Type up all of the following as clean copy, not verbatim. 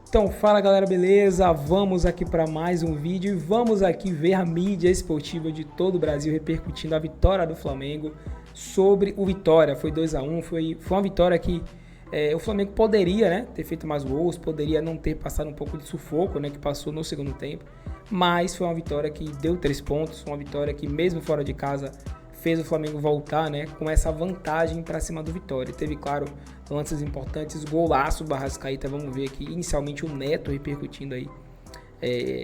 Então, fala galera, beleza? Vamos aqui para mais um vídeo e vamos aqui ver a mídia esportiva de todo o Brasil repercutindo a vitória do Flamengo sobre o Vitória. Foi 2-1, foi uma vitória que o Flamengo poderia, né, ter feito mais gols, poderia não ter passado um pouco de sufoco, né, que passou no segundo tempo, mas foi uma vitória que deu 3 pontos, uma vitória que mesmo fora de casa fez o Flamengo voltar, né, com essa vantagem para cima do Vitória. Teve, claro, lances importantes, golaço do Arrascaeta, vamos ver aqui, inicialmente o Neto repercutindo aí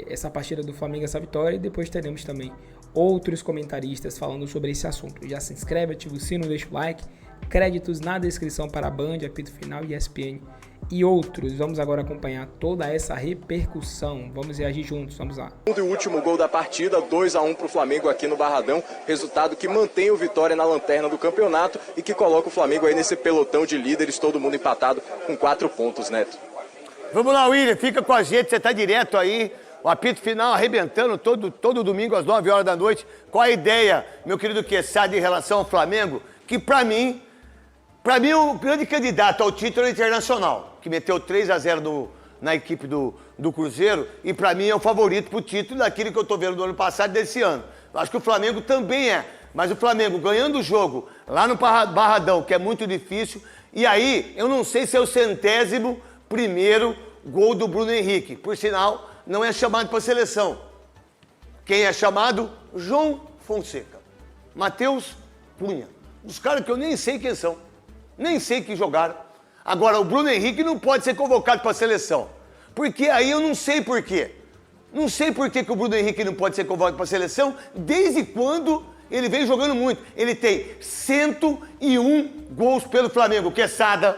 essa partida do Flamengo, essa vitória, e depois teremos também outros comentaristas falando sobre esse assunto. Já se inscreve, ativa o sino, deixa o like, créditos na descrição para a Band, Apito Final, ESPN e outros. Vamos agora acompanhar toda essa repercussão. Vamos reagir juntos, vamos lá. O último gol da partida, 2-1 para o Flamengo aqui no Barradão. Resultado que mantém o Vitória na lanterna do campeonato e que coloca o Flamengo aí nesse pelotão de líderes, todo mundo empatado com 4 pontos, Neto. Vamos lá, William, fica com a gente, você tá direto aí. O Apito Final arrebentando todo domingo às 9 horas da noite. Qual a ideia, meu querido Quesada, em relação ao Flamengo? Que pra mim o grande candidato ao título é o Internacional, que meteu 3-0 na equipe do Cruzeiro, e pra mim é o favorito pro título daquilo que eu tô vendo do ano passado e desse ano. Eu acho que o Flamengo também é, mas o Flamengo ganhando o jogo lá no Barradão, que é muito difícil, e aí eu não sei se é o 100º primeiro gol do Bruno Henrique. Por sinal, não é chamado para a seleção. Quem é chamado? João Fonseca. Matheus Cunha. Os caras que eu nem sei quem são. Nem sei que jogaram. Agora, o Bruno Henrique não pode ser convocado para a seleção. Porque aí eu não sei por quê. Não sei por que o Bruno Henrique não pode ser convocado para a seleção, desde quando ele vem jogando muito. Ele tem 101 gols pelo Flamengo. Quesada.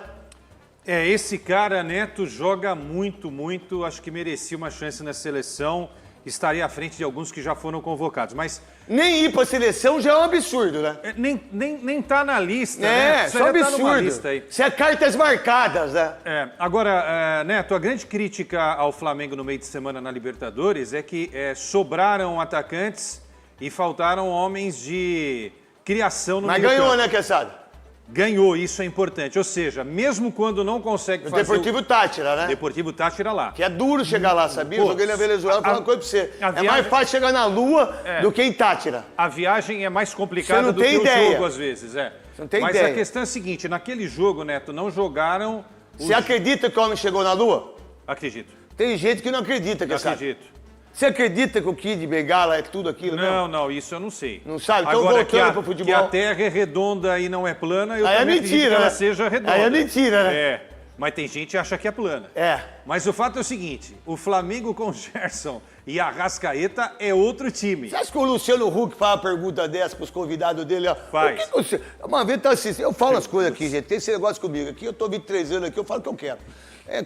Esse cara, Neto, joga muito, acho que merecia uma chance na seleção, estaria à frente de alguns que já foram convocados, mas... Nem ir pra seleção já é um absurdo, né? Nem tá na lista, né? Isso é um absurdo. Tá lista aí. Isso é cartas marcadas, né? Agora, Neto, a grande crítica ao Flamengo no meio de semana na Libertadores é que sobraram atacantes e faltaram homens de criação no meio campo. Mas ganhou, né, Quesada? Ganhou, isso é importante. Ou seja, mesmo quando não consegue fazer... Deportivo Táchira, né? Deportivo Táchira lá. Que é duro chegar lá, sabia? Eu joguei na Venezuela, falando uma coisa pra você. É mais fácil chegar na Lua do que em Táchira. A viagem é mais complicada do que o jogo, às vezes. Você não tem Mas ideia. A questão é a seguinte, naquele jogo, Neto, não jogaram... Você acredita que o homem chegou na Lua? Acredito. Tem gente que não acredita, que sabe? Acredito. Você acredita que o Kid Bengala é tudo aquilo? Não, isso eu não sei. Não sabe? Então agora, voltando pro futebol... que a Terra é redonda e não é plana, eu aí também é mentira, acredito que ela né? seja redonda. Aí é mentira, né? Mas tem gente que acha que é plana. É. Mas o fato é o seguinte, o Flamengo com o Gerson e a Arrascaeta é outro time. Você acha que o Luciano Huck faz uma pergunta dessa pros convidados dele? Ó, faz. O que você... Uma vez tá assistindo, eu falo as coisas aqui, gente, tem esse negócio comigo aqui, eu tô 23 anos aqui, eu falo o que eu quero.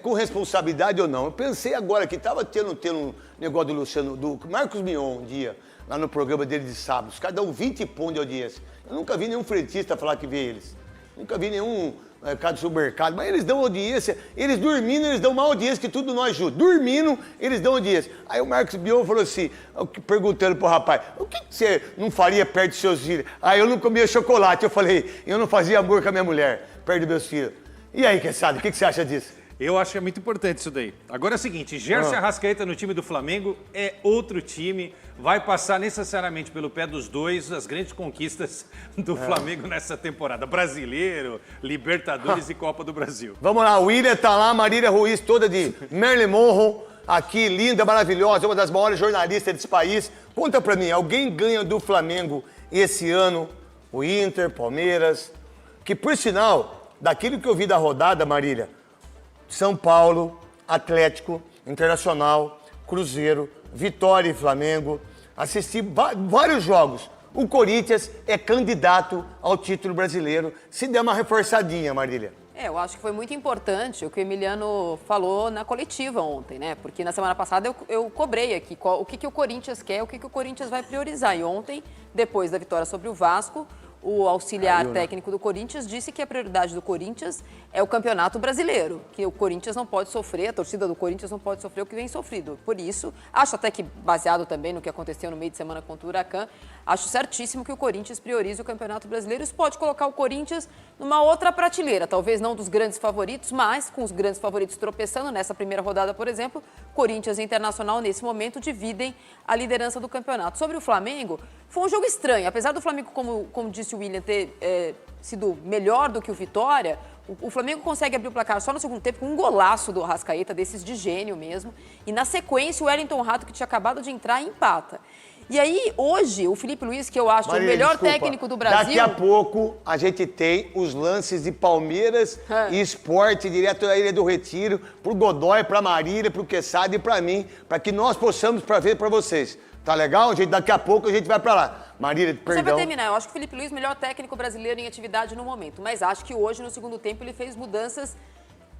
Com responsabilidade ou não. Eu pensei agora que tava tendo um negócio do Luciano, do Marcos Mion um dia, lá no programa dele de sábado. Os caras dão 20 pontos de audiência. Eu nunca vi nenhum frentista falar que vê eles. Nunca vi nenhum cara do supermercado, mas eles dão audiência. Eles dormindo, eles dão mais audiência que tudo nós juntos. Dormindo, eles dão audiência. Aí o Marcos Mion falou assim, perguntando pro rapaz, o que você não faria perto dos seus filhos? Aí eu não comia chocolate. Eu falei, eu não fazia amor com a minha mulher, perto dos meus filhos. E aí, Quesada, o que você acha disso? Eu acho que é muito importante isso daí. Agora é o seguinte, Gerson Arrascaeta no time do Flamengo é outro time, vai passar necessariamente pelo pé dos dois as grandes conquistas do Flamengo nessa temporada. Brasileiro, Libertadores e Copa do Brasil. Vamos lá, o William tá lá, Marília Ruiz toda de Marilyn Monroe, aqui, linda, maravilhosa, uma das maiores jornalistas desse país. Conta pra mim, alguém ganha do Flamengo esse ano? O Inter, Palmeiras, que por sinal, daquilo que eu vi da rodada, Marília, São Paulo, Atlético, Internacional, Cruzeiro, Vitória e Flamengo. Assisti vários jogos. O Corinthians é candidato ao título brasileiro. Se der uma reforçadinha, Marília. Eu acho que foi muito importante o que o Emiliano falou na coletiva ontem, né? Porque na semana passada eu cobrei aqui o que o Corinthians quer, o que o Corinthians vai priorizar. E ontem, depois da vitória sobre o Vasco, o auxiliar técnico do Corinthians disse que a prioridade do Corinthians é o Campeonato Brasileiro, que o Corinthians não pode sofrer, a torcida do Corinthians não pode sofrer o que vem sofrido. Por isso, acho até que, baseado também no que aconteceu no meio de semana contra o Huracan, acho certíssimo que o Corinthians priorize o Campeonato Brasileiro. Isso pode colocar o Corinthians numa outra prateleira, talvez não dos grandes favoritos, mas com os grandes favoritos tropeçando nessa primeira rodada, por exemplo, Corinthians e Internacional, nesse momento, dividem a liderança do campeonato. Sobre o Flamengo, foi um jogo estranho. Apesar do Flamengo, como disse o William, ter sido melhor do que o Vitória, o Flamengo consegue abrir o placar só no segundo tempo com um golaço do Arrascaeta, desses de gênio mesmo. E na sequência, o Wellington Rato, que tinha acabado de entrar, empata. E aí, hoje, o Felipe Luiz, que eu acho o melhor técnico do Brasil... Daqui a pouco, a gente tem os lances de Palmeiras e Sport, direto da Ilha do Retiro, pro Godoy, pra Marília, pro Quesada e pra mim, pra que nós possamos ver pra vocês. Tá legal? Daqui a pouco a gente vai pra lá. Marília, perdão. Você vai terminar. Eu acho que o Felipe Luiz é o melhor técnico brasileiro em atividade no momento. Mas acho que hoje, no segundo tempo, ele fez mudanças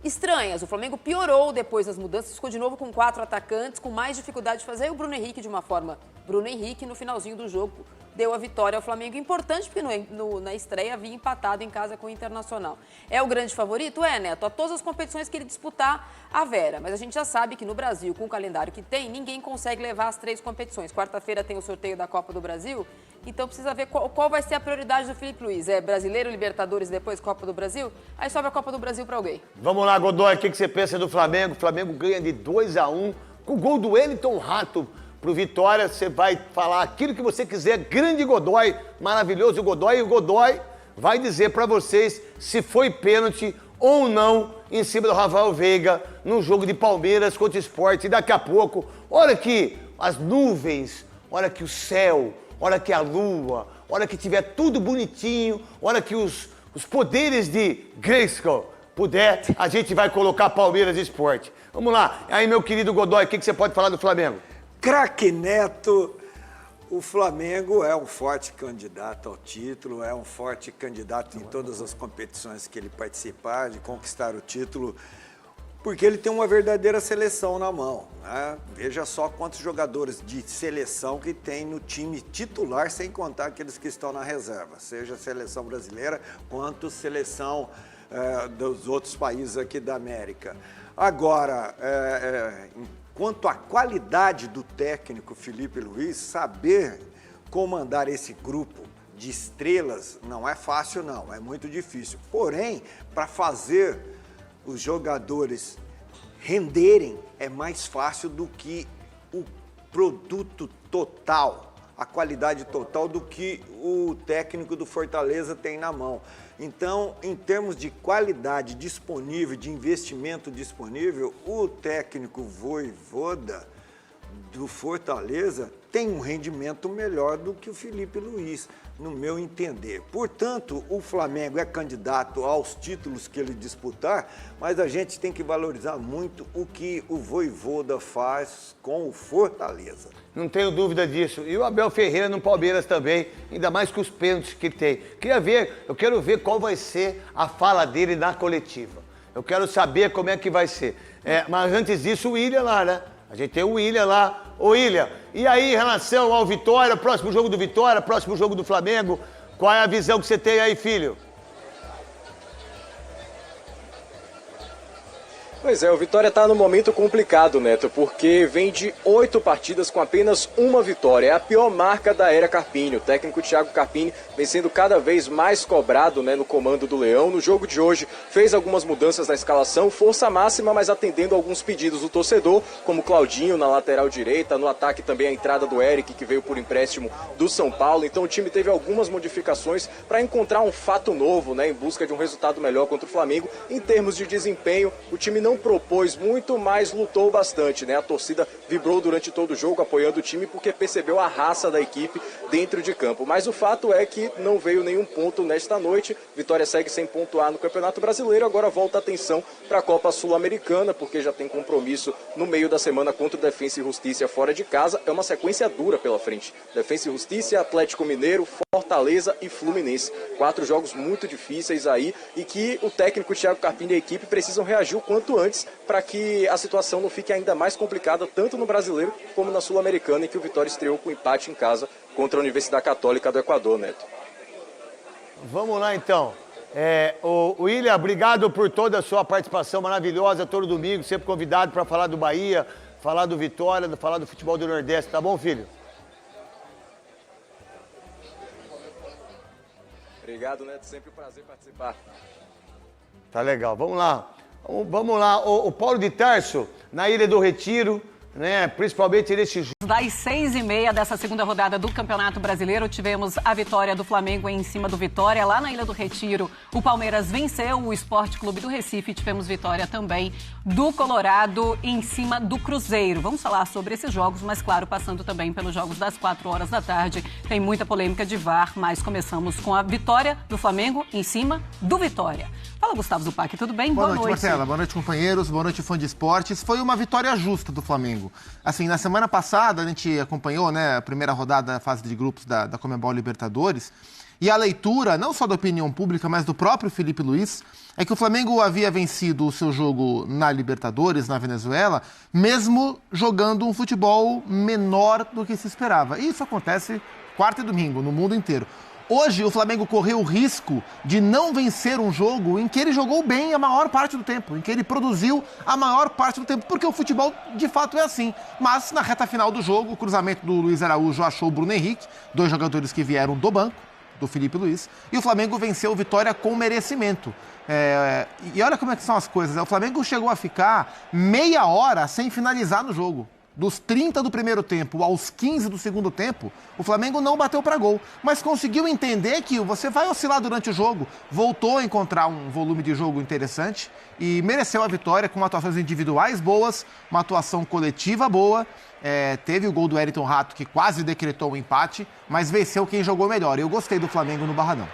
estranhas. O Flamengo piorou depois das mudanças, ficou de novo com 4 atacantes, com mais dificuldade de fazer. E o Bruno Henrique, de uma forma... Bruno Henrique, no finalzinho do jogo, deu a vitória ao Flamengo. Importante, porque na estreia havia empatado em casa com o Internacional. É o grande favorito? É, Neto. A todas as competições que ele disputar, a Vera. Mas a gente já sabe que no Brasil, com o calendário que tem, ninguém consegue levar as 3 competições. Quarta-feira tem o sorteio da Copa do Brasil, então precisa ver qual vai ser a prioridade do Felipe Luiz. É Brasileiro, Libertadores e depois Copa do Brasil? Aí sobra a Copa do Brasil para alguém. Vamos lá, Godoy, o que você pensa do Flamengo? O Flamengo ganha de 2-1 com o gol do Wellington Rato. Pro Vitória, você vai falar aquilo que você quiser. Grande Godoy, maravilhoso Godoy. E o Godoy vai dizer pra vocês se foi pênalti ou não em cima do Rafael Veiga no jogo de Palmeiras contra o Sport. E daqui a pouco, olha que as nuvens, olha que o céu, olha que a lua, olha que tiver tudo bonitinho, olha que os poderes de Grayskull puder, a gente vai colocar Palmeiras e Sport. Vamos lá. Aí, meu querido Godoy, o que você pode falar do Flamengo? Craque Neto, o Flamengo é um forte candidato ao título, é um forte candidato em todas as competições que ele participar, de conquistar o título, porque ele tem uma verdadeira seleção na mão, né? Veja só quantos jogadores de seleção que tem no time titular, sem contar aqueles que estão na reserva, seja a seleção brasileira quanto seleção dos outros países aqui da América. Agora, quanto à qualidade do técnico Felipe Luiz, saber comandar esse grupo de estrelas não é fácil, não, é muito difícil. Porém, para fazer os jogadores renderem é mais fácil do que o produto total, a qualidade total do que o técnico do Fortaleza tem na mão. Então, em termos de qualidade disponível, de investimento disponível, o técnico Vojvoda do Fortaleza tem um rendimento melhor do que o Felipe Luiz, no meu entender. Portanto, o Flamengo é candidato aos títulos que ele disputar, mas a gente tem que valorizar muito o que o Vojvoda faz com o Fortaleza. Não tenho dúvida disso. E o Abel Ferreira no Palmeiras também, ainda mais com os pênaltis que tem. Eu quero ver qual vai ser a fala dele na coletiva. Eu quero saber como é que vai ser. Mas antes disso, o William lá, né? A gente tem o William lá. Ô, William, e aí em relação ao Vitória, próximo jogo do Vitória, próximo jogo do Flamengo, qual é a visão que você tem aí, filho? Pois é, o Vitória está num momento complicado, Neto, porque vem de 8 partidas com apenas uma vitória. É a pior marca da era Carpini. O técnico Thiago Carpini vem sendo cada vez mais cobrado, né, no comando do Leão. No jogo de hoje fez algumas mudanças na escalação, força máxima, mas atendendo alguns pedidos do torcedor, como Claudinho na lateral direita, no ataque também a entrada do Eric, que veio por empréstimo do São Paulo. Então o time teve algumas modificações para encontrar um fato novo, né, em busca de um resultado melhor contra o Flamengo. Em termos de desempenho, o time não propôs muito, mas lutou bastante, né? A torcida vibrou durante todo o jogo apoiando o time porque percebeu a raça da equipe dentro de campo. Mas o fato é que não veio nenhum ponto nesta noite. Vitória segue sem pontuar no Campeonato Brasileiro. Agora volta a atenção para a Copa Sul-Americana, porque já tem compromisso no meio da semana contra o Defensa e Justiça fora de casa. É uma sequência dura pela frente. Defensa e Justiça, Atlético Mineiro, Fortaleza e Fluminense. 4 jogos muito difíceis aí e que o técnico Thiago Carpini e a equipe precisam reagir o quanto antes para que a situação não fique ainda mais complicada, tanto no Brasileiro como na Sul-Americana, em que o Vitória estreou com empate em casa contra a Universidade Católica do Equador, Neto. Vamos lá, então. O William, obrigado por toda a sua participação maravilhosa todo domingo, sempre convidado para falar do Bahia, falar do Vitória, falar do futebol do Nordeste. Tá bom, filho? Obrigado, Neto. Sempre um prazer participar. Tá legal. Vamos lá. Vamos lá. O Paulo de Tarso, na Ilha do Retiro, né? Principalmente nesse jogo. Das 6h30 dessa segunda rodada do Campeonato Brasileiro, tivemos a vitória do Flamengo em cima do Vitória. Lá na Ilha do Retiro, o Palmeiras venceu o Sport Clube do Recife. Tivemos vitória também do Colorado em cima do Cruzeiro. Vamos falar sobre esses jogos, mas claro, passando também pelos jogos das 4 horas da tarde. Tem muita polêmica de VAR, mas começamos com a vitória do Flamengo em cima do Vitória. Fala, Gustavo Zupac, tudo bem? Boa noite, Marcela. Boa noite, companheiros. Boa noite, fã de esportes. Foi uma vitória justa do Flamengo. Assim, na semana passada, a gente acompanhou, né, a primeira rodada da fase de grupos da Conmebol Libertadores, e a leitura, não só da opinião pública, mas do próprio Felipe Luiz, é que o Flamengo havia vencido o seu jogo na Libertadores, na Venezuela, mesmo jogando um futebol menor do que se esperava. E isso acontece quarta e domingo, no mundo inteiro. Hoje, o Flamengo correu o risco de não vencer um jogo em que ele jogou bem a maior parte do tempo, em que ele produziu a maior parte do tempo, porque o futebol, de fato, é assim. Mas, na reta final do jogo, o cruzamento do Luiz Araújo achou o Bruno Henrique, 2 jogadores que vieram do banco, do Felipe Luiz, e o Flamengo venceu o Vitória com merecimento. E olha como é que são as coisas. O Flamengo chegou a ficar meia hora sem finalizar no jogo. Dos 30 do primeiro tempo aos 15 do segundo tempo, o Flamengo não bateu para gol, mas conseguiu entender que você vai oscilar durante o jogo, voltou a encontrar um volume de jogo interessante e mereceu a vitória com atuações individuais boas, uma atuação coletiva boa. Teve o gol do Wellington Rato, que quase decretou o empate, mas venceu quem jogou melhor. Eu gostei do Flamengo no Barradão.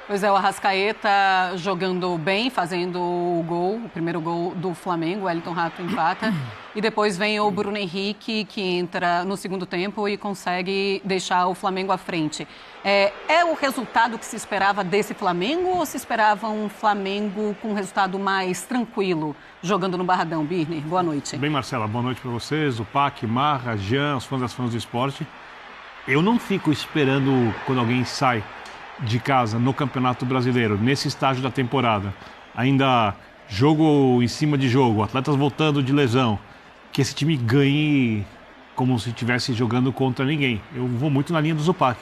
Pois é, o Arrascaeta jogando bem, fazendo o primeiro gol do Flamengo, o Wellington Rato empata. E depois vem o Bruno Henrique, que entra no segundo tempo e consegue deixar o Flamengo à frente. É o resultado que se esperava desse Flamengo ou se esperava um Flamengo com um resultado mais tranquilo, jogando no Barradão? Birner, boa noite. Bem, Marcela, boa noite para vocês, o Pac, Marra, Jean, os fãs do esporte. Eu não fico esperando quando alguém sai de casa no Campeonato Brasileiro, nesse estágio da temporada, ainda jogo em cima de jogo, atletas voltando de lesão, que esse time ganhe como se estivesse jogando contra ninguém. Eu vou muito na linha do Zupac.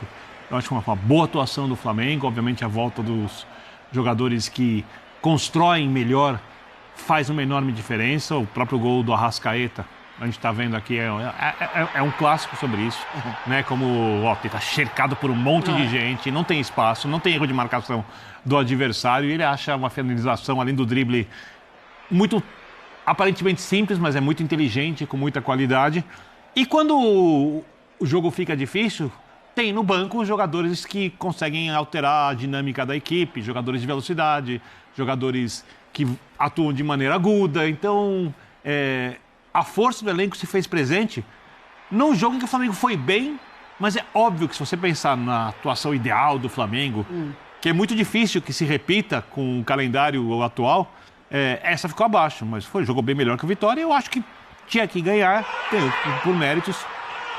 Eu acho que uma boa atuação do Flamengo, obviamente a volta dos jogadores que constroem melhor faz uma enorme diferença. O próprio gol do Arrascaeta, a gente está vendo aqui, é um clássico sobre isso, né? Como está cercado por um monte de gente, não tem espaço, não tem erro de marcação do adversário, e ele acha uma finalização além do drible muito aparentemente simples, mas é muito inteligente, com muita qualidade. E quando o jogo fica difícil, tem no banco jogadores que conseguem alterar a dinâmica da equipe, jogadores de velocidade, jogadores que atuam de maneira aguda. Então, a força do elenco se fez presente num jogo em que o Flamengo foi bem, mas é óbvio que se você pensar na atuação ideal do Flamengo, que é muito difícil que se repita com o calendário atual, essa ficou abaixo, mas jogou bem melhor que o Vitória. Eu acho que tinha que ganhar, por méritos,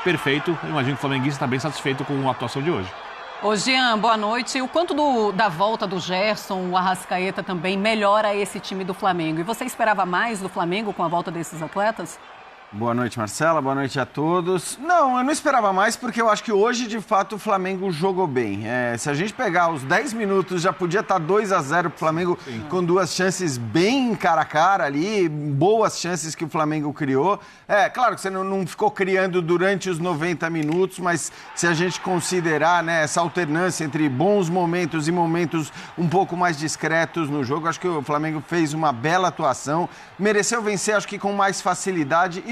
perfeito. Eu imagino que o flamenguista está bem satisfeito com a atuação de hoje. Ô Jean, boa noite. O quanto da volta do Gerson, o Arrascaeta também melhora esse time do Flamengo? E você esperava mais do Flamengo com a volta desses atletas? Boa noite, Marcela. Boa noite a todos. Não, eu não esperava mais porque eu acho que hoje, de fato, o Flamengo jogou bem. Se a gente pegar os 10 minutos, já podia estar 2-0 pro Flamengo. Sim. Com 2 chances bem cara a cara ali, boas chances que o Flamengo criou. Claro que você não ficou criando durante os 90 minutos, mas se a gente considerar, né, essa alternância entre bons momentos e momentos um pouco mais discretos no jogo, acho que o Flamengo fez uma bela atuação. Mereceu vencer, acho que com mais facilidade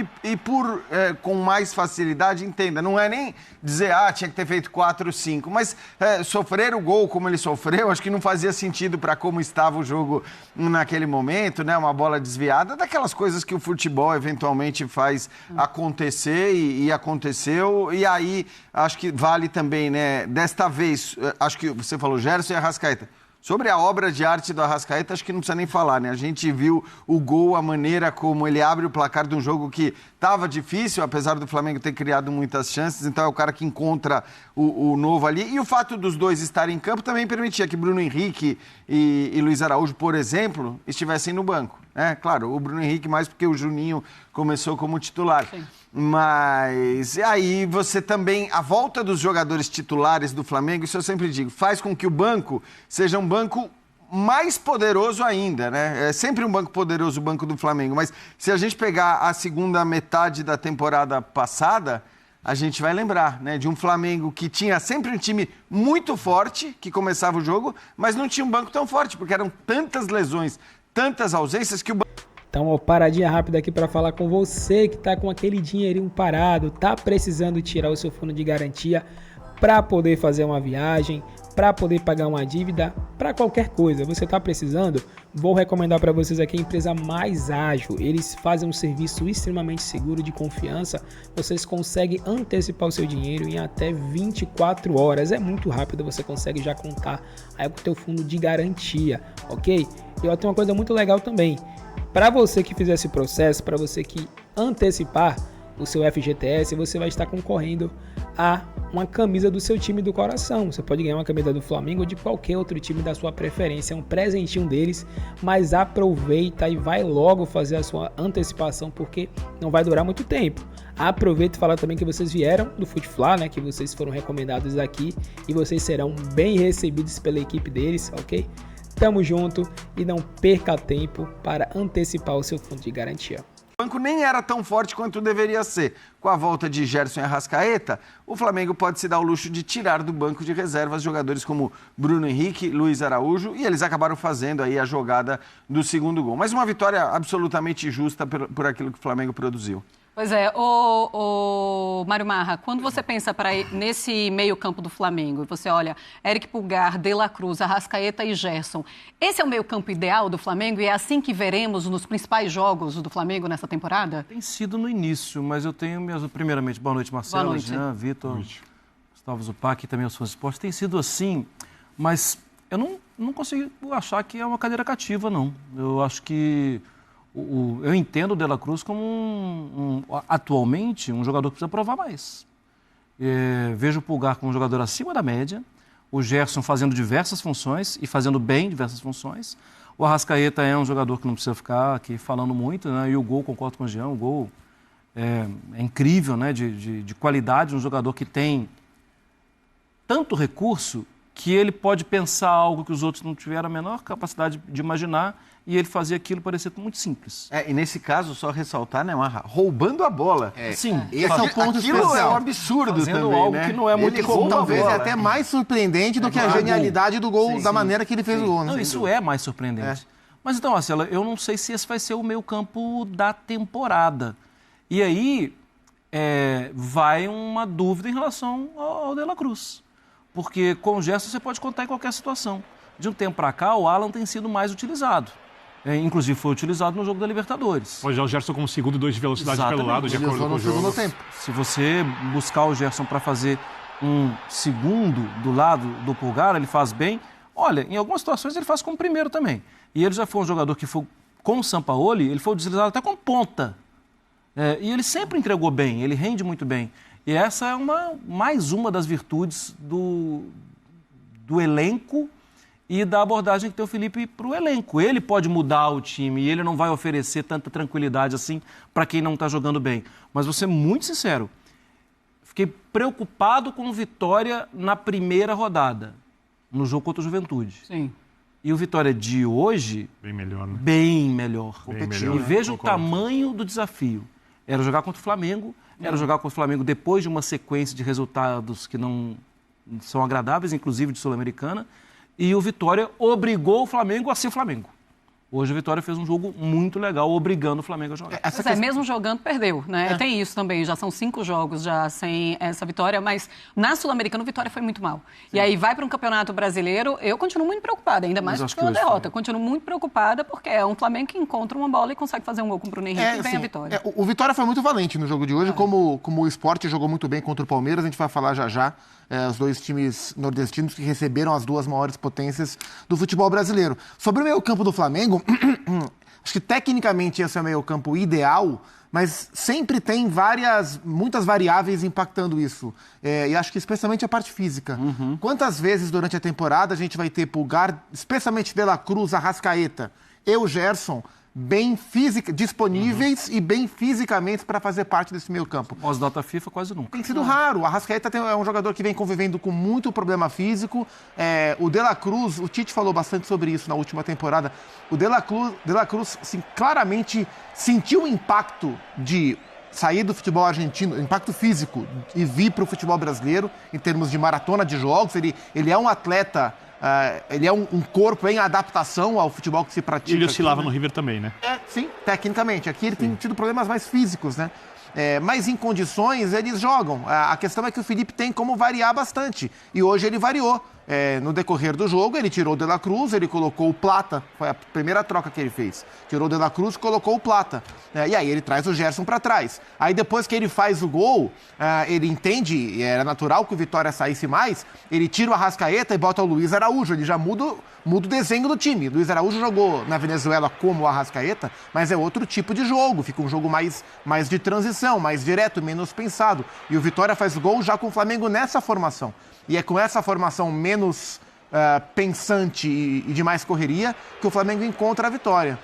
com mais facilidade, entenda, não é nem dizer, tinha que ter feito 4 ou 5, mas sofrer o gol como ele sofreu, acho que não fazia sentido para como estava o jogo naquele momento, né? Uma bola desviada, daquelas coisas que o futebol eventualmente faz acontecer e aconteceu, e aí acho que vale também, né? Desta vez, acho que você falou Gerson e Arrascaeta. Sobre a obra de arte do Arrascaeta, acho que não precisa nem falar, né? A gente viu o gol, a maneira como ele abre o placar de um jogo que estava difícil, apesar do Flamengo ter criado muitas chances. Então é o cara que encontra o novo ali. E o fato dos dois estarem em campo também permitia que Bruno Henrique e Luiz Araújo, por exemplo, estivessem no banco. Claro, o Bruno Henrique mais porque o Juninho começou como titular. Sim. Mas aí você também, a volta dos jogadores titulares do Flamengo, isso eu sempre digo, faz com que o banco seja um banco mais poderoso ainda, né? É sempre um banco poderoso o banco do Flamengo, mas se a gente pegar a segunda metade da temporada passada, a gente vai lembrar, né, de um Flamengo que tinha sempre um time muito forte, que começava o jogo, mas não tinha um banco tão forte, porque eram tantas lesões, tantas ausências que o banco... Então, ó, paradinha rápida aqui para falar com você que tá com aquele dinheirinho parado, tá precisando tirar o seu fundo de garantia para poder fazer uma viagem, para poder pagar uma dívida, para qualquer coisa. Você tá precisando? Vou recomendar para vocês aqui a empresa Mais Ágil. Eles fazem um serviço extremamente seguro, de confiança. Vocês conseguem antecipar o seu dinheiro em até 24 horas. É muito rápido, você consegue já contar aí com o teu fundo de garantia, ok? E ó, tem uma coisa muito legal também. Para você que fizer esse processo, para você que antecipar o seu FGTS, você vai estar concorrendo a uma camisa do seu time do coração. Você pode ganhar uma camisa do Flamengo ou de qualquer outro time da sua preferência. É um presentinho deles, mas aproveita e vai logo fazer a sua antecipação, porque não vai durar muito tempo. Aproveita e fala também que vocês vieram do Futefla, né? Que vocês foram recomendados aqui e vocês serão bem recebidos pela equipe deles, ok? Tamo junto e não perca tempo para antecipar o seu fundo de garantia. O banco nem era tão forte quanto deveria ser. Com a volta de Gerson e Arrascaeta, o Flamengo pode se dar o luxo de tirar do banco de reservas jogadores como Bruno Henrique, Luiz Araújo, e eles acabaram fazendo aí a jogada do segundo gol. Mas uma vitória absolutamente justa por aquilo que o Flamengo produziu. Pois é, o Mário Marra, quando você pensa nesse meio-campo do Flamengo, você olha Eric Pulgar, De La Cruz, Arrascaeta e Gerson, esse é o meio-campo ideal do Flamengo e é assim que veremos nos principais jogos do Flamengo nessa temporada? Tem sido no início, mas eu tenho primeiramente, boa noite, Marcelo, boa noite. Jean, Vitor, Gustavo Zupac e também os fãs de esporte. Tem sido assim, mas eu não consigo achar que é uma cadeira cativa, não. Eu acho que eu entendo o De La Cruz como, atualmente, um jogador que precisa provar mais. Vejo o Pulgar como um jogador acima da média, o Gerson fazendo diversas funções e fazendo bem diversas funções. O Arrascaeta é um jogador que não precisa ficar aqui falando muito, né? E o gol, concordo com o Jean, o gol é incrível, né? De qualidade, um jogador que tem tanto recurso que ele pode pensar algo que os outros não tiveram a menor capacidade de imaginar e ele fazia aquilo parecer muito simples. E nesse caso, só ressaltar, né, Marra, roubando a bola. Sim, esse é o ponto especial. É um absurdo fazendo também, algo né? que não é muito comum. Talvez é até mais surpreendente do que a genialidade do gol, da maneira que ele fez o gol. Não, isso é mais surpreendente. Mas então, Marcelo, eu não sei se esse vai ser o meio campo da temporada. E aí vai uma dúvida em relação ao De La Cruz. Porque com o Gerson você pode contar em qualquer situação. De um tempo para cá, o Alan tem sido mais utilizado. Inclusive foi utilizado no jogo da Libertadores. Pode usar o Gerson como segundo e 2 de velocidade pelo lado, de acordo com o jogo. Tempo. Se você buscar o Gerson para fazer um segundo do lado do Pulgar, ele faz bem. Olha, em algumas situações ele faz como primeiro também. E ele já foi um jogador que foi, com o Sampaoli, ele foi utilizado até como ponta. E ele sempre entregou bem, ele rende muito bem. E essa é mais uma das virtudes do elenco e da abordagem que tem o Felipe para o elenco. Ele pode mudar o time e ele não vai oferecer tanta tranquilidade assim para quem não está jogando bem. Mas vou ser muito sincero, fiquei preocupado com o Vitória na primeira rodada, no jogo contra o Juventude. Sim. E o Vitória de hoje... Bem melhor, né? Bem melhor. Melhor, e veja né? o tamanho do desafio. Era jogar contra o Flamengo, era jogar contra o Flamengo depois de uma sequência de resultados que não são agradáveis, inclusive de Sul-Americana, e o Vitória obrigou o Flamengo a ser Flamengo. Hoje a Vitória fez um jogo muito legal, obrigando o Flamengo a jogar. Mesmo jogando, perdeu, né? Tem isso também, já são 5 jogos já sem essa vitória, mas na Sul-Americana a Vitória foi muito mal. Sim. E aí vai para um Campeonato Brasileiro, eu continuo muito preocupada, ainda mais pela derrota. Continuo muito preocupada porque é um Flamengo que encontra uma bola e consegue fazer um gol com o Bruno Henrique e vem a vitória. O Vitória foi muito valente no jogo de hoje, como o Sport jogou muito bem contra o Palmeiras, a gente vai falar já. Os dois times nordestinos que receberam as duas maiores potências do futebol brasileiro. Sobre o meio-campo do Flamengo, acho que tecnicamente esse é o meio-campo ideal, mas sempre tem muitas variáveis impactando isso. E acho que especialmente a parte física. Quantas vezes durante a temporada a gente vai ter Pulgar, especialmente De La Cruz, Arrascaeta, Gerson, bem disponíveis e bem fisicamente para fazer parte desse meio campo. Pós-data FIFA, quase nunca. Tem sido raro. O Arrascaeta é um jogador que vem convivendo com muito problema físico. O De La Cruz, o Tite falou bastante sobre isso na última temporada. O De La Cruz assim, claramente sentiu o impacto de sair do futebol argentino, impacto físico, e vir para o futebol brasileiro, em termos de maratona de jogos. Ele é um atleta... ele é um corpo em adaptação ao futebol que se pratica. Ele oscilava no River também, né? Sim, tecnicamente. Aqui ele tem tido problemas mais físicos, né? Mas em condições eles jogam. A questão é que o Felipe tem como variar bastante. E hoje ele variou. No decorrer do jogo, ele tirou o De La Cruz, ele colocou o Plata. Foi a primeira troca que ele fez. Tirou o De La Cruz e colocou o Plata. E aí ele traz o Gerson para trás. Aí depois que ele faz o gol, ele entende, e era natural que o Vitória saísse mais, ele tira o Arrascaeta e bota o Luiz Araújo. Ele já muda o desenho do time. Luiz Araújo jogou na Venezuela como o Arrascaeta, mas é outro tipo de jogo. Fica um jogo mais de transição, mais direto, menos pensado. E o Vitória faz o gol já com o Flamengo nessa formação. E é com essa formação menos pensante e de mais correria que o Flamengo encontra a vitória.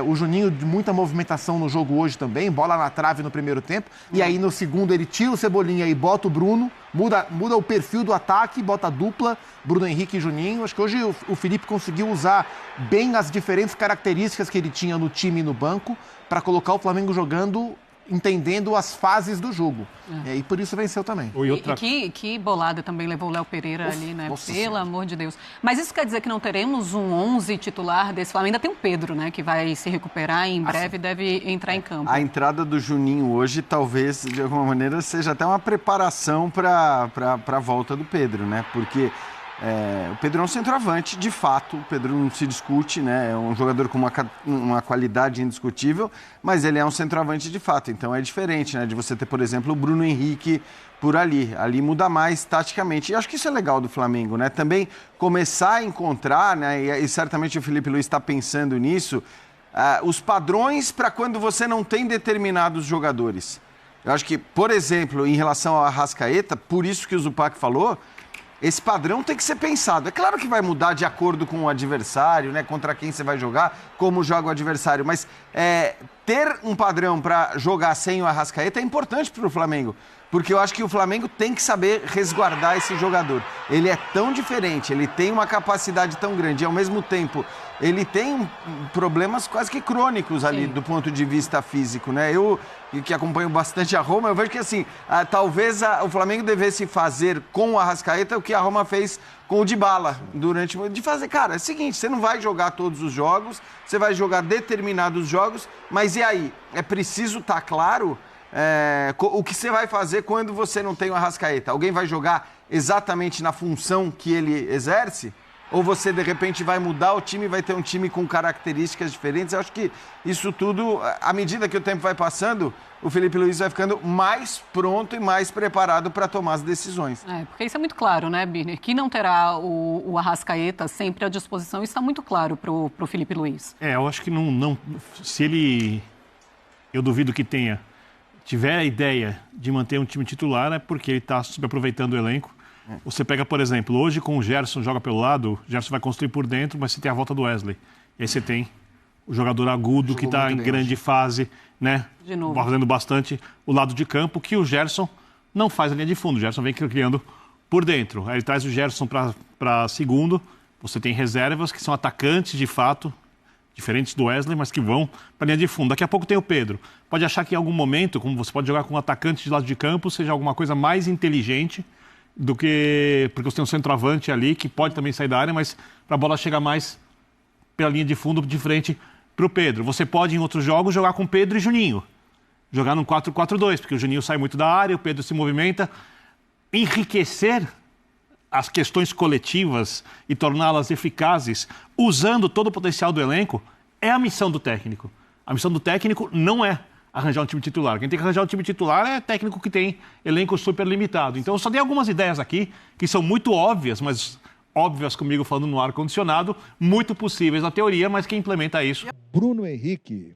O Juninho, de muita movimentação no jogo hoje também, bola na trave no primeiro tempo, e aí no segundo ele tira o Cebolinha e bota o Bruno, muda o perfil do ataque, bota a dupla, Bruno Henrique e Juninho. Acho que hoje o Felipe conseguiu usar bem as diferentes características que ele tinha no time e no banco para colocar o Flamengo jogando, entendendo as fases do jogo. E por isso venceu também. Que bolada também levou o Léo Pereira ali, né? Pelo amor de Deus. Mas isso quer dizer que não teremos um 11 titular desse Flamengo? Ainda tem o Pedro, né? Que vai se recuperar e em breve deve entrar em campo. A entrada do Juninho hoje, talvez, de alguma maneira, seja até uma preparação para a volta do Pedro, né? Porque... o Pedro é um centroavante, de fato, o Pedro não se discute, né? É um jogador com uma qualidade indiscutível, mas ele é um centroavante de fato, então é diferente, né? De você ter, por exemplo, o Bruno Henrique por ali muda mais taticamente, e acho que isso é legal do Flamengo, né? Também começar a encontrar, né? E certamente o Felipe Luiz está pensando nisso, os padrões para quando você não tem determinados jogadores. Eu acho que, por exemplo, em relação ao Arrascaeta, por isso que o Zupac falou, esse padrão tem que ser pensado. É claro que vai mudar de acordo com o adversário, né? Contra quem você vai jogar, como joga o adversário. Mas ter um padrão para jogar sem o Arrascaeta é importante para o Flamengo. Porque eu acho que o Flamengo tem que saber resguardar esse jogador. Ele é tão diferente, ele tem uma capacidade tão grande e, ao mesmo tempo, ele tem problemas quase que crônicos ali do ponto de vista físico, né? Eu, que acompanho bastante a Roma, eu vejo que, assim, talvez o Flamengo devesse fazer com o Arrascaeta o que a Roma fez com o Dybala de fazer, cara, é o seguinte, você não vai jogar todos os jogos, você vai jogar determinados jogos, mas e aí? É preciso estar claro... o que você vai fazer quando você não tem o Arrascaeta? Alguém vai jogar exatamente na função que ele exerce? Ou você, de repente, vai mudar o time e vai ter um time com características diferentes? Eu acho que isso tudo, à medida que o tempo vai passando, o Felipe Luiz vai ficando mais pronto e mais preparado para tomar as decisões. Porque isso é muito claro, né, Birner? Que não terá o Arrascaeta sempre à disposição, isso está muito claro para o Felipe Luiz. Eu acho que não... Se ele... Eu duvido que tiver a ideia de manter um time titular, é porque ele está subaproveitando o elenco. Você pega, por exemplo, hoje com o Gerson joga pelo lado, o Gerson vai construir por dentro, mas você tem a volta do Wesley. E aí você tem o jogador agudo que está em grande fase, né? De novo. Fazendo bastante o lado de campo, que o Gerson não faz a linha de fundo. O Gerson vem criando por dentro. Aí ele traz o Gerson para segundo. Você tem reservas que são atacantes de fato, diferentes do Wesley, mas que vão para a linha de fundo. Daqui a pouco tem o Pedro. Pode achar que em algum momento, como você pode jogar com um atacante de lado de campo, seja alguma coisa mais inteligente do que... Porque você tem um centroavante ali que pode também sair da área, mas para a bola chegar mais pela linha de fundo, de frente para o Pedro. Você pode, em outros jogos, jogar com Pedro e Juninho. Jogar num 4-4-2, porque o Juninho sai muito da área, o Pedro se movimenta. Enriquecer as questões coletivas e torná-las eficazes, usando todo o potencial do elenco, é a missão do técnico. A missão do técnico não é arranjar um time titular. Quem tem que arranjar um time titular é técnico que tem elenco super limitado. Então, eu só dei algumas ideias aqui que são muito óbvias, mas óbvias comigo falando no ar-condicionado, muito possíveis na teoria, mas quem implementa isso... Bruno Henrique,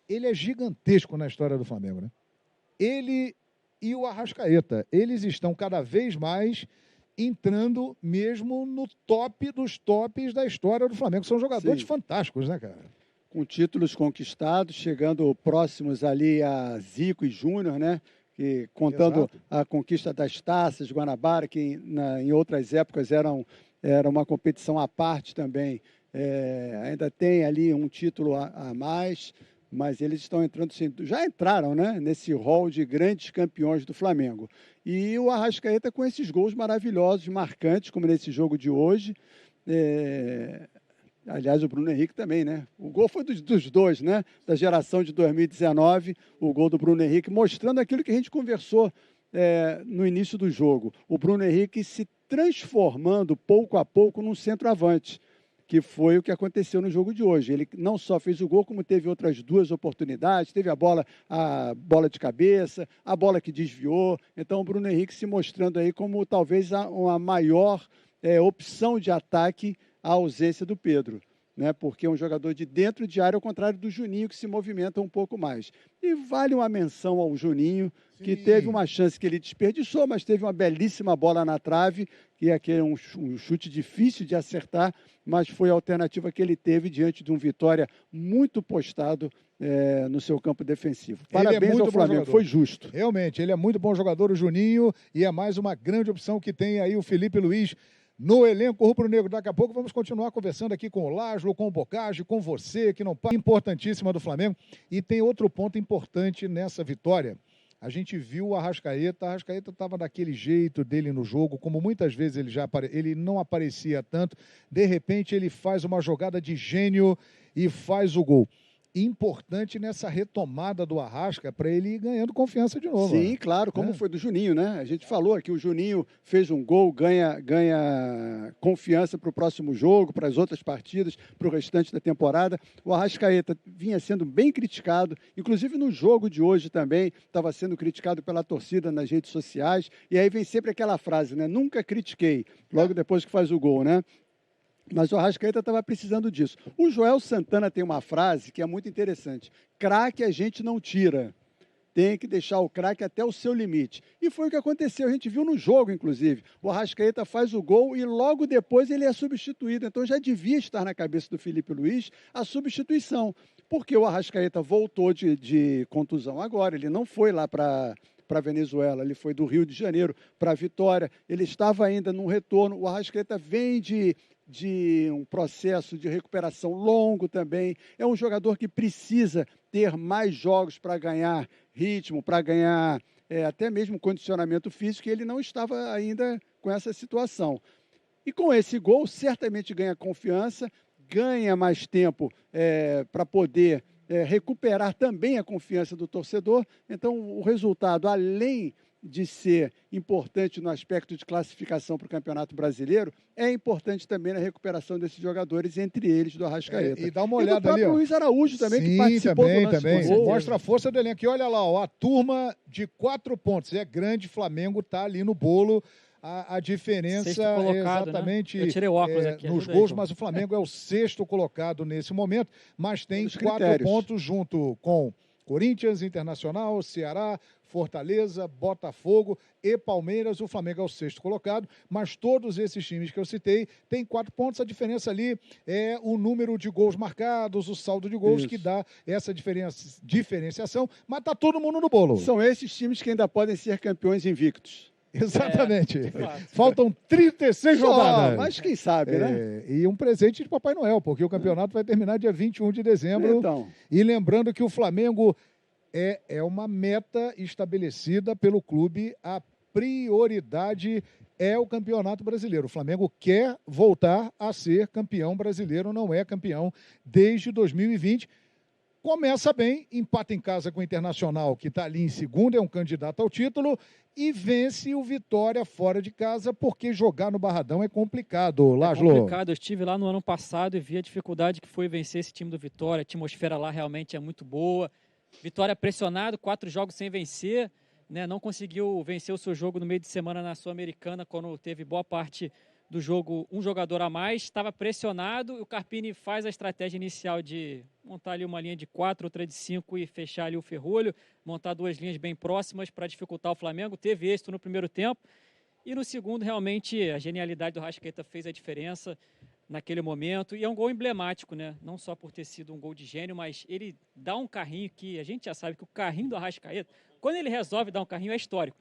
ele é gigantesco na história do Flamengo, né? Ele e o Arrascaeta, eles estão cada vez mais entrando mesmo no top dos tops da história do Flamengo. São jogadores fantásticos, né, cara? Com títulos conquistados, chegando próximos ali a Zico e Júnior, né? Que, contando a conquista das taças, Guanabara, que em outras épocas era uma competição à parte também. Ainda tem ali um título a mais, mas eles estão entrando, já entraram, né, nesse rol de grandes campeões do Flamengo. E o Arrascaeta com esses gols maravilhosos, marcantes, como nesse jogo de hoje. Aliás, o Bruno Henrique também, né? O gol foi dos dois, né? Da geração de 2019, o gol do Bruno Henrique, mostrando aquilo que a gente conversou no início do jogo. O Bruno Henrique se transformando pouco a pouco num centroavante, que foi o que aconteceu no jogo de hoje. Ele não só fez o gol, como teve outras duas oportunidades, teve a bola de cabeça, a bola que desviou. Então, o Bruno Henrique se mostrando aí como talvez uma maior opção de ataque à ausência do Pedro, né? Porque é um jogador de dentro de área, ao contrário do Juninho, que se movimenta um pouco mais. E vale uma menção ao Juninho, que teve uma chance que ele desperdiçou, mas teve uma belíssima bola na trave, que é um chute difícil de acertar, mas foi a alternativa que ele teve diante de um Vitória muito postado no seu campo defensivo. Parabéns ao Flamengo, foi justo. Realmente, ele é muito bom jogador, o Juninho, e é mais uma grande opção que tem aí o Felipe Luiz no elenco rubro-negro. Daqui a pouco vamos continuar conversando aqui com o Lázaro, com o Bocage, com você, que não para. Importantíssima do Flamengo. E tem outro ponto importante nessa vitória. A gente viu o Arrascaeta estava daquele jeito dele no jogo, como muitas vezes ele não aparecia tanto. De repente ele faz uma jogada de gênio e faz o gol. Importante nessa retomada do Arrasca para ele ir ganhando confiança de novo. Sim, claro, como foi do Juninho, né? A gente falou aqui, o Juninho fez um gol, ganha confiança para o próximo jogo, para as outras partidas, para o restante da temporada. O Arrascaeta vinha sendo bem criticado, inclusive no jogo de hoje também, estava sendo criticado pela torcida nas redes sociais, e aí vem sempre aquela frase, né? Nunca critiquei, logo depois que faz o gol, né? Mas o Arrascaeta estava precisando disso. O Joel Santana tem uma frase que é muito interessante. Craque a gente não tira. Tem que deixar o craque até o seu limite. E foi o que aconteceu. A gente viu no jogo, inclusive. O Arrascaeta faz o gol e logo depois ele é substituído. Então já devia estar na cabeça do Felipe Luiz a substituição. Porque o Arrascaeta voltou de contusão agora. Ele não foi lá para a Venezuela, ele foi do Rio de Janeiro para a Vitória. Ele estava ainda num retorno. O Arrascaeta vem de um processo de recuperação longo também. É um jogador que precisa ter mais jogos para ganhar ritmo, para ganhar até mesmo condicionamento físico, e ele não estava ainda com essa situação. E com esse gol, certamente ganha confiança, ganha mais tempo para poder recuperar também a confiança do torcedor. Então, o resultado, além de ser importante no aspecto de classificação para o Campeonato Brasileiro, é importante também na recuperação desses jogadores, entre eles do Arrascaeta. E dá uma olhada ali, o Luiz Araújo também, que participou do lance gol. Mostra a força do elenco. E olha lá, ó, a turma de 4 pontos. É grande, Flamengo está ali no bolo. A diferença é exatamente, né? Eu tirei o óculos aqui, nos gols, mas o Flamengo é o 6º colocado nesse momento, mas tem 4 pontos junto com Corinthians, Internacional, Ceará, Fortaleza, Botafogo e Palmeiras. O Flamengo é o 6º colocado, mas todos esses times que eu citei têm 4 pontos. A diferença ali é o número de gols marcados, o saldo de gols que dá essa diferenciação, mas está todo mundo no bolo. São esses times que ainda podem ser campeões invictos. Exatamente. Faltam 36 rodadas. Mas quem sabe, né? E um presente de Papai Noel, porque o campeonato vai terminar dia 21 de dezembro. Então. E lembrando que o Flamengo é uma meta estabelecida pelo clube há prioridade é o Campeonato Brasileiro. O Flamengo quer voltar a ser campeão brasileiro, não é campeão desde 2020. Começa bem, empata em casa com o Internacional, que está ali em segundo, é um candidato ao título, e vence o Vitória fora de casa, porque jogar no Barradão é complicado. Laszlo. É complicado, eu estive lá no ano passado e vi a dificuldade que foi vencer esse time do Vitória, a atmosfera lá realmente é muito boa. Vitória pressionado, 4 jogos sem vencer, né? Não conseguiu vencer o seu jogo no meio de semana na Sul-Americana, quando teve boa parte do jogo um jogador a mais, estava pressionado, e o Carpini faz a estratégia inicial de montar ali uma linha de 4, outra de 5 e fechar ali o ferrolho, montar 2 linhas bem próximas para dificultar o Flamengo. Teve êxito no primeiro tempo e no segundo realmente a genialidade do Arrascaeta fez a diferença naquele momento, e é um gol emblemático, né? Não só por ter sido um gol de gênio, mas ele dá um carrinho que a gente já sabe que o carrinho do Arrascaeta, quando ele resolve dar um carrinho, é histórico.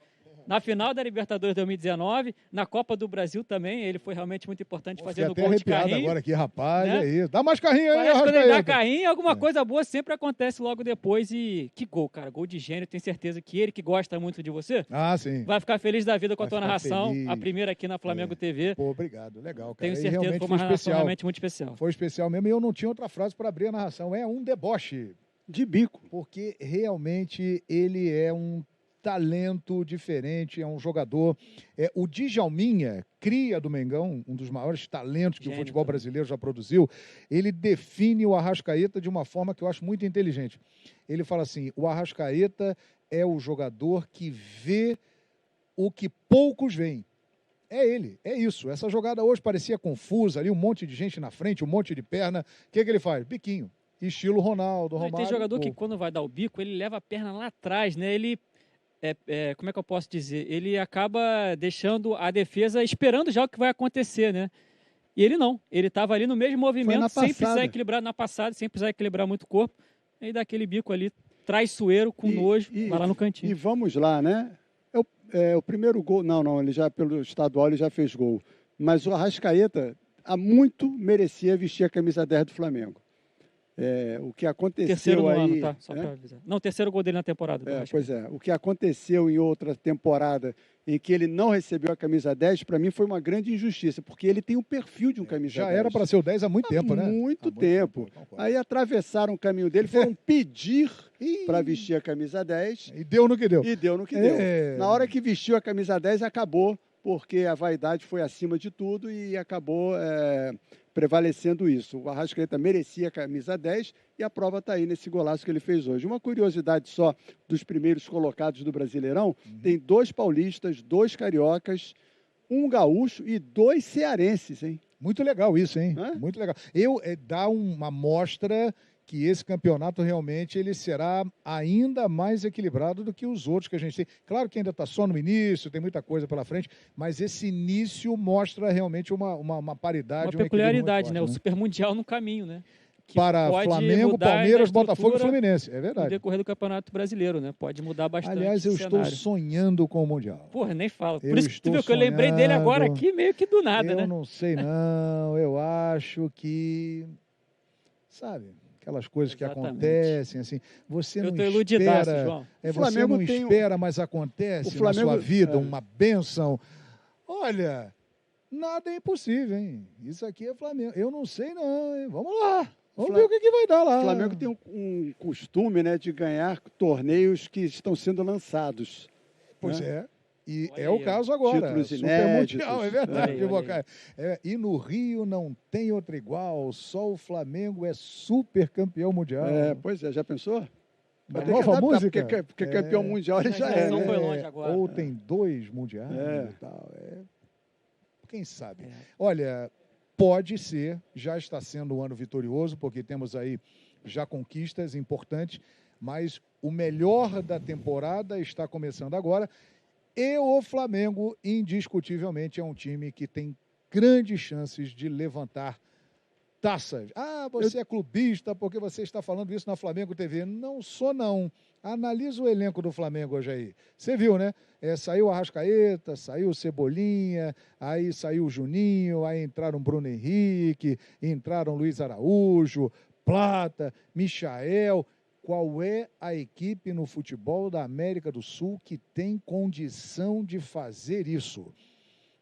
Na final da Libertadores 2019, na Copa do Brasil também, ele foi realmente muito importante fazendo gol de carrinho. Agora aqui, rapaz, né? É isso. Dá mais carrinho aí, Parece que quando ele dá carrinho, alguma coisa boa sempre acontece logo depois. E que gol, cara, gol de gênio. Tenho certeza que ele, que gosta muito de você, sim, vai ficar feliz da vida com a tua narração, feliz. A primeira aqui na Flamengo TV. Pô, obrigado, legal, cara. Tenho certeza que foi uma narração realmente muito especial. Foi especial mesmo, e eu não tinha outra frase para abrir a narração. É um deboche. De bico. Porque realmente ele é um talento diferente, é um jogador. O Djalminha, cria do Mengão, um dos maiores talentos que o futebol brasileiro já produziu, ele define o Arrascaeta de uma forma que eu acho muito inteligente. Ele fala assim: o Arrascaeta é o jogador que vê o que poucos veem. É ele, é isso. Essa jogada hoje parecia confusa, ali um monte de gente na frente, um monte de perna. O que ele faz? Biquinho. Estilo Ronaldo, Romário. Tem jogador que quando vai dar o bico, ele leva a perna lá atrás, né? Ele como é que eu posso dizer? Ele acaba deixando a defesa esperando já o que vai acontecer, né? E ele não. Ele estava ali no mesmo movimento, sem precisar equilibrar na passada, sem precisar equilibrar muito o corpo. E dá aquele bico ali, traiçoeiro, com nojo, vai lá no cantinho. E vamos lá, né? O primeiro gol, não, ele já, pelo estadual, ele já fez gol. Mas o Arrascaeta, há muito merecia vestir a camisa 10 do Flamengo. O que aconteceu terceiro aí... ano, tá? Só para avisar. Não, terceiro gol dele na temporada. Pois é. O que aconteceu em outra temporada em que ele não recebeu a camisa 10, para mim foi uma grande injustiça, porque ele tem o perfil de um camisa 10. Já era para ser o 10 há muito tempo, né? Muito tempo. Aí atravessaram o caminho dele, foram pedir para vestir a camisa 10. E deu no que deu. E deu no que deu. Na hora que vestiu a camisa 10, acabou, porque a vaidade foi acima de tudo e acabou prevalecendo isso. O Arrascaeta merecia a camisa 10 e a prova está aí nesse golaço que ele fez hoje. Uma curiosidade só dos primeiros colocados do Brasileirão, tem 2 paulistas, 2 cariocas, 1 gaúcho e 2 cearenses, hein? Muito legal isso, hein? Muito legal. Dá uma mostra que esse campeonato realmente ele será ainda mais equilibrado do que os outros que a gente tem. Claro que ainda está só no início, tem muita coisa pela frente, mas esse início mostra realmente uma paridade. Uma peculiaridade, né? O Super Mundial no caminho, né? Que para Flamengo, Palmeiras, Botafogo e Fluminense, é verdade. No decorrer do Campeonato Brasileiro, né? Pode mudar bastante. Aliás, eu estou sonhando com o Mundial. Porra, nem fala. Por isso que tu viu que eu lembrei dele agora aqui, meio que do nada, né? Eu não sei não, eu acho que, sabe... Aquelas coisas que acontecem, assim, você não espera, João. Você não espera, mas acontece na sua vida, uma bênção. Olha, nada é impossível, hein? Isso aqui é Flamengo. Eu não sei não, hein? Vamos lá. Vamos ver o que vai dar lá. O Flamengo tem um costume, né, de ganhar torneios que estão sendo lançados. Pois é. E é o caso agora. Títulos Super inéditos. Mundial, é verdade. E no Rio não tem outro igual, só o Flamengo é super campeão mundial. Pois é, já pensou? Uma nova música? Porque campeão mundial ele já é. Não foi longe agora. Ou tem 2 mundiais e tal. Quem sabe? Olha, pode ser, já está sendo um ano vitorioso, porque temos aí já conquistas importantes, mas o melhor da temporada está começando agora. E o Flamengo, indiscutivelmente, é um time que tem grandes chances de levantar taças. Você é clubista porque você está falando isso na Flamengo TV. Não sou, não. Analisa o elenco do Flamengo hoje aí. Você viu, né? Saiu o Arrascaeta, saiu o Cebolinha, aí saiu o Juninho, aí entraram Bruno Henrique, entraram Luiz Araújo, Plata, Michael. qual é a equipe no futebol da América do Sul que tem condição de fazer isso?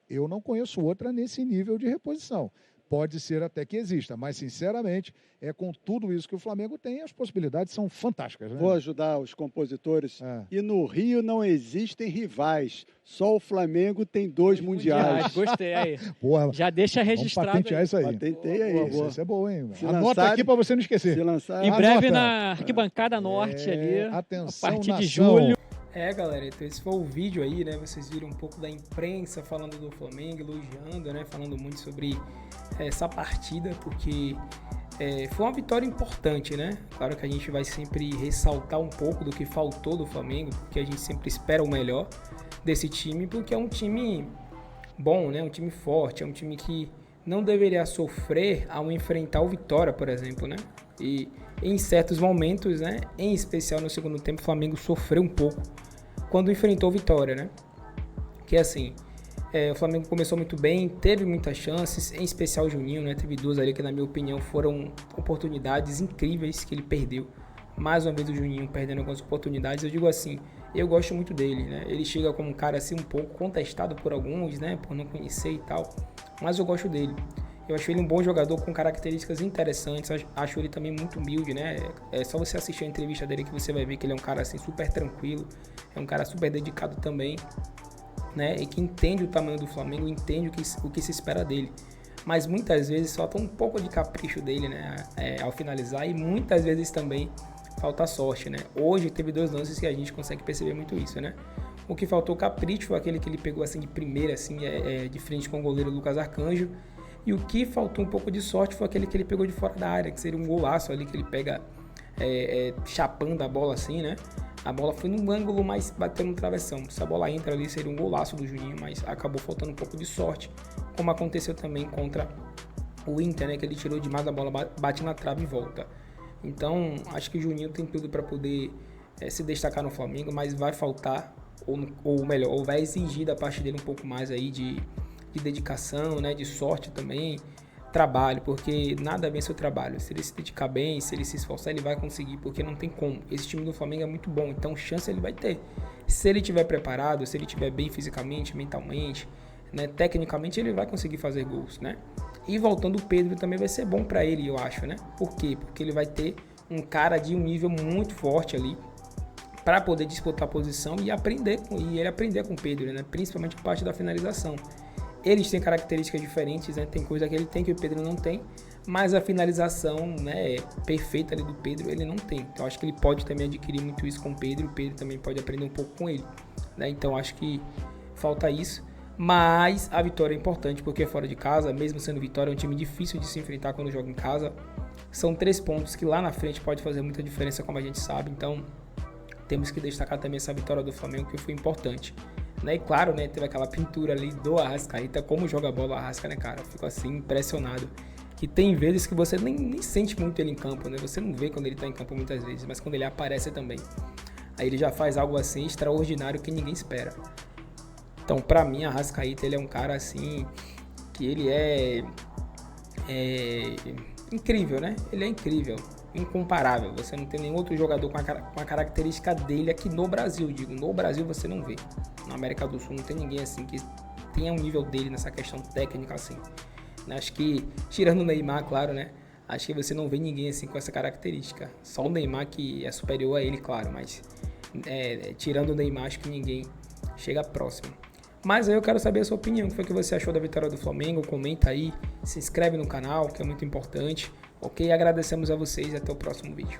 Eu não conheço outra nesse nível de reposição. Pode ser até que exista, mas, sinceramente, com tudo isso que o Flamengo tem, as possibilidades são fantásticas. Né? Vou ajudar os compositores. E no Rio não existem rivais. Só o Flamengo tem 2 mundiais. Gostei aí. Porra, já deixa registrado. Vamos patentear isso aí. Patentei aí. Isso é bom, hein? Se Anota aqui para você não esquecer. Se lançar, em breve na Arquibancada Norte ali, atenção, a partir de nação. julho. Galera, então esse foi o vídeo aí, né? Vocês viram um pouco da imprensa falando do Flamengo, elogiando, né? Falando muito sobre essa partida, porque foi uma vitória importante, né? Claro que a gente vai sempre ressaltar um pouco do que faltou do Flamengo, porque a gente sempre espera o melhor desse time, porque é um time bom, né? Um time forte, é um time que não deveria sofrer ao enfrentar o Vitória, por exemplo, né? E em certos momentos, né? Em especial no segundo tempo, o Flamengo sofreu um pouco quando enfrentou o Vitória, né? Que assim, o Flamengo começou muito bem, teve muitas chances, em especial o Juninho, né? Teve 2 ali que, na minha opinião, foram oportunidades incríveis que ele perdeu. Mais uma vez o Juninho perdendo algumas oportunidades. Eu digo assim, eu gosto muito dele, né? Ele chega como um cara assim um pouco contestado por alguns, né? Por não conhecer e tal, mas eu gosto dele. Eu acho ele um bom jogador com características interessantes, acho ele também muito humilde, né? É só você assistir a entrevista dele que você vai ver que ele é um cara assim super tranquilo, é um cara super dedicado também, né? E que entende o tamanho do Flamengo, entende o que se espera dele. Mas muitas vezes falta um pouco de capricho dele, né? Ao finalizar, e muitas vezes também falta sorte, né? Hoje teve 2 lances que a gente consegue perceber muito isso, né? O que faltou capricho foi aquele que ele pegou assim de primeira, assim, de frente com o goleiro Lucas Arcanjo. E o que faltou um pouco de sorte foi aquele que ele pegou de fora da área, que seria um golaço ali, que ele pega chapando a bola assim, né? A bola foi num ângulo, mas bateu no travessão. Se a bola entra ali, seria um golaço do Juninho, mas acabou faltando um pouco de sorte, como aconteceu também contra o Inter, né? Que ele tirou demais a bola, bate na trave e volta. Então, acho que o Juninho tem tudo para poder se destacar no Flamengo, mas vai faltar, ou melhor, ou vai exigir da parte dele um pouco mais aí de dedicação, né, de sorte também, trabalho, porque nada vence o trabalho. Se ele se dedicar bem, se ele se esforçar, ele vai conseguir, porque não tem como. Esse time do Flamengo é muito bom, então chance ele vai ter. Se ele estiver preparado, se ele estiver bem fisicamente, mentalmente, né, tecnicamente, ele vai conseguir fazer gols, né? E voltando o Pedro também vai ser bom para ele, eu acho, né? Por quê? Porque ele vai ter um cara de um nível muito forte ali para poder disputar a posição e ele aprender com o Pedro, né? Principalmente a parte da finalização. Eles têm características diferentes, né? Tem coisa que ele tem que o Pedro não tem, mas a finalização, né, perfeita ali do Pedro ele não tem. Então acho que ele pode também adquirir muito isso com o Pedro também pode aprender um pouco com ele, né? Então acho que falta isso, mas a vitória é importante porque é fora de casa, mesmo sendo Vitória, é um time difícil de se enfrentar quando joga em casa. São 3 pontos que lá na frente pode fazer muita diferença, como a gente sabe, então temos que destacar também essa vitória do Flamengo, que foi importante. Né? E claro, né, teve aquela pintura ali do Arrascaeta, como joga a bola o Arrasca, né, cara? Fico assim, impressionado. Que tem vezes que você nem sente muito ele em campo, né? Você não vê quando ele tá em campo muitas vezes, mas quando ele aparece também. Aí ele já faz algo assim extraordinário que ninguém espera. Então, pra mim, Arrascaeta, ele é um cara assim, que ele é incrível, né? Ele é incrível, incomparável. Você não tem nenhum outro jogador com a característica dele aqui no Brasil. Digo, no Brasil você não vê. Na América do Sul não tem ninguém assim que tenha um nível dele nessa questão técnica assim. Acho que, tirando o Neymar, claro, né? Acho que você não vê ninguém assim com essa característica. Só o Neymar que é superior a ele, claro, mas tirando o Neymar, acho que ninguém chega próximo. Mas aí eu quero saber a sua opinião. O que foi que você achou da vitória do Flamengo? Comenta aí, se inscreve no canal, que é muito importante. Ok? Agradecemos a vocês e até o próximo vídeo.